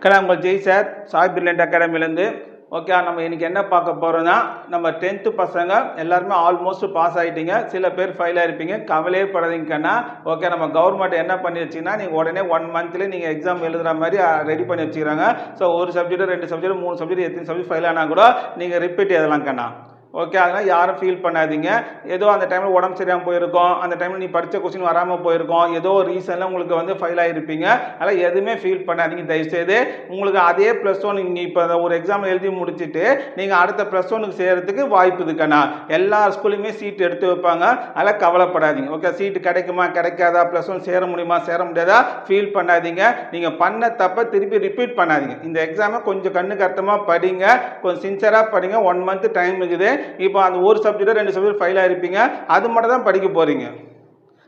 உங்கள் Jai sir Sai brilliant அகாடமிலேருந்து. Okay, நம்ம இன்றைக்கி என்ன பார்க்க போகிறோன்னா, நம்ம 10th பசங்க எல்லாருமே ஆல்மோஸ்ட் பாஸ் ஆகிட்டீங்க. சில பேர் ஃபெயில் ஆகிருப்பீங்க, கவலையே படாதீங்கன்னா. ஓகே, நம்ம கவர்மெண்ட் என்ன பண்ணி வச்சிங்கன்னா, நீங்கள் உடனே 1 மந்த்லேயே நீங்கள் எக்ஸாம் எழுதுகிற மாதிரி ரெடி பண்ணி வச்சுக்கிறாங்க. ஸோ ஒரு சப்ஜெக்ட் 2 சப்ஜெக்ட் 3 சப்ஜெக்ட் எத்தனை சப்ஜெக்ட் ஃபெயில் ஆனால் கூட நீங்கள் ரிப்பீட் எழுதலாம் கண்ணா. ஓகே, அதனால் யாரும் ஃபீல் பண்ணாதீங்க. ஏதோ அந்த டைமில் உடம்பு சரியாமல் போயிருக்கோம், அந்த டைமில் நீ படித்த கொஸ்டின் வராமல் போயிருக்கோம், ஏதோ ஒரு ரீசனில் உங்களுக்கு வந்து ஃபெயில் ஆகிருப்பீங்க. அதனால் எதுவுமே ஃபீல் பண்ணாதீங்க தயவுசெய்து. உங்களுக்கு அதே +1 நீங்கள் இப்போ ஒரு எக்ஸாம் எழுதி முடிச்சுட்டு நீங்கள் அடுத்த +1க்கு செய்கிறதுக்கு வாய்ப்பு இருக்குண்ணா. எல்லா ஸ்கூல்லையுமே சீட் எடுத்து வைப்பாங்க, அதெல்லாம் கவலைப்படாதீங்க. ஓகே, சீட்டு கிடைக்குமா கிடைக்காதா, +1 சேர முடியுமா சேர முடியாதா ஃபீல் பண்ணாதீங்க. நீங்கள் பண்ண தப்பை திருப்பி ரிப்பீட் பண்ணாதீங்க. இந்த எக்ஸாமை கொஞ்சம் கண்ணுக்கு அர்த்தமாக படிங்க, கொஞ்சம் சின்சராக படிங்க. 1 மந்த் டைம் இருக்குது. இப்போ அந்த ஒரு சப்ஜெக்ட் 2 சப்ஜெக்ட் ஃபெயில் ஆகிருப்பீங்க, அது மட்டும் தான் படிக்க போகிறீங்க.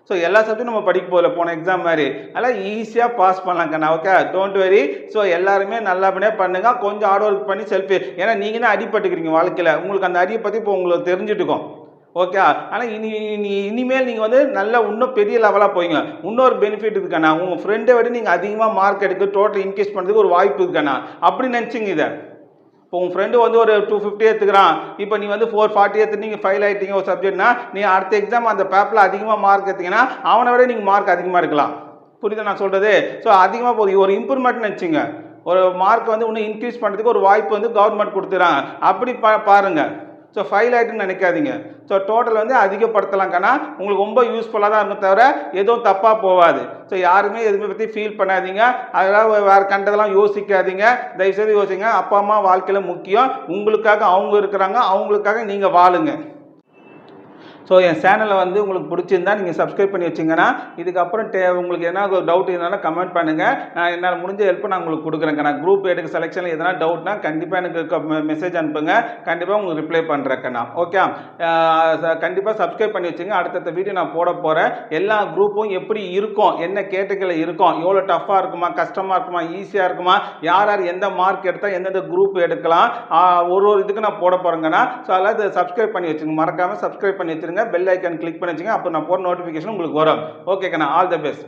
ஸோ எல்லா சப்ஜெக்டும் நம்ம படிக்க போகல போன எக்ஸாம் மாதிரி, அதெல்லாம் ஈஸியாக பாஸ் பண்ணலாம் கண்ணா. Okay, don't worry. ஸோ எல்லாருமே நல்லபடியாக பண்ணுங்க, கொஞ்சம் ஹார்ட் ஒர்க் பண்ணி செல்ஃபி. ஏன்னா நீங்கள் தான் அடிபட்டுக்கிறீங்க வாழ்க்கையில், உங்களுக்கு அந்த அடியை பற்றி இப்போ உங்களுக்கு தெரிஞ்சுட்டுக்கும். ஓகே, ஆனால் இனிமேல் நீங்கள் வந்து நல்லா இன்னும் பெரிய லெவலாக போய்ங்க. இன்னொரு பெனிஃபிட் இருக்குண்ணா, உங்கள் ஃப்ரெண்டை விட நீங்கள் அதிகமாக மார்க் எடுக்க டோட்டல் இன்க்ரீஸ் பண்ணுறதுக்கு ஒரு வாய்ப்பு இருக்குண்ணா. அப்படி நினச்சிங்க இதை. இப்போ உங்கள் ஃப்ரெண்டு வந்து ஒரு 250 எடுத்துக்கிறான், இப்போ நீ வந்து 440 எடுத்து நீங்கள் ஃபெயில் ஆகிட்டீங்க ஒரு சப்ஜெக்ட்னா, நீ அடுத்த எக்ஸாம் அந்த பேப்பரில் அதிகமாக மார்க் எடுத்தீங்கன்னா அவனை விட நீங்கள் மார்க் அதிகமாக எடுக்கலாம். புரியுதா நான் சொல்கிறது? ஸோ அதிகமாக போகுது, ஒரு இம்ப்ரூவ்மெண்ட்னு வச்சுங்க. ஒரு மார்க் வந்து இன்னும் இன்க்ரீஸ் பண்ணுறதுக்கு ஒரு வாய்ப்பு வந்து கவர்மெண்ட் கொடுத்துறாங்க. அப்படி பாருங்கள். ஸோ ஃபெயில் ஆகிட்டுன்னு நினைக்காதீங்க. ஸோ டோட்டல் வந்து அதிகப்படுத்தலாம்க்கன்னா உங்களுக்கு ரொம்ப யூஸ்ஃபுல்லாக தான் இருக்கும், தவிர எதுவும் தப்பாக போகாது. ஸோ யாருமே எதுவுமே பற்றி ஃபீல் பண்ணாதீங்க, அதெல்லாம் வேறு கண்டதெல்லாம் யோசிக்காதீங்க. தயவுசெய்து யோசிங்க. அப்பா அம்மா வாழ்க்கையில் முக்கியம். உங்களுக்காக அவங்க இருக்கிறாங்க, அவங்களுக்காக நீங்கள் வாழுங்க. ஸோ என் சேனலை வந்து உங்களுக்கு பிடிச்சிருந்தா நீங்கள் சப்ஸ்கிரைப் பண்ணி வச்சிங்கன்னா, இதுக்கப்புறம் உங்களுக்கு எதனா ஒரு டவுட் இருந்தாலும் கமெண்ட் பண்ணுங்கள். நான் என்னால் முடிஞ்ச ஹெல்ப் நான் உங்களுக்கு கொடுக்குறேங்க. நான் குரூப் எடுக்க செலெக்ஷனில் எதனா டவுட்னா கண்டிப்பாக எனக்கு மெசேஜ் அனுப்புங்க, கண்டிப்பாக உங்களுக்கு ரிப்ளை பண்ணுறேக்கண்ணா. ஓகே, கண்டிப்பாக சப்ஸ்கிரைப் பண்ணி வச்சுங்க. அடுத்தடுத்த வீடியோ நான் போட போகிறேன். எல்லா குரூப்பும் எப்படி இருக்கும், என்ன கேட்டகரியில் இருக்கும், எவ்வளோ டஃப்பாக இருக்குமா, கஷ்டமாக இருக்குமா, ஈஸியாக இருக்குமா, யார் யார் எந்த மார்க் எடுத்தால் எந்தெந்த குரூப் எடுக்கலாம், ஒரு இதுக்கு நான் போட போகிறேங்கண்ணா. ஸோ அதெல்லாம் சப்ஸ்கிரைப் பண்ணி வச்சுங்க, மறக்காமல் சப்ஸ்கிரைப் பண்ணி வச்சுருங்க. பெல் ஐக்கான் கிளிக் பண்ணி வச்சுங்க, அப்போ நான் போகிற நோட்டிஃபிகேஷன் உங்களுக்கு வரும். ஓகேக்கண்ணா, ஆல் தி பெஸ்ட்.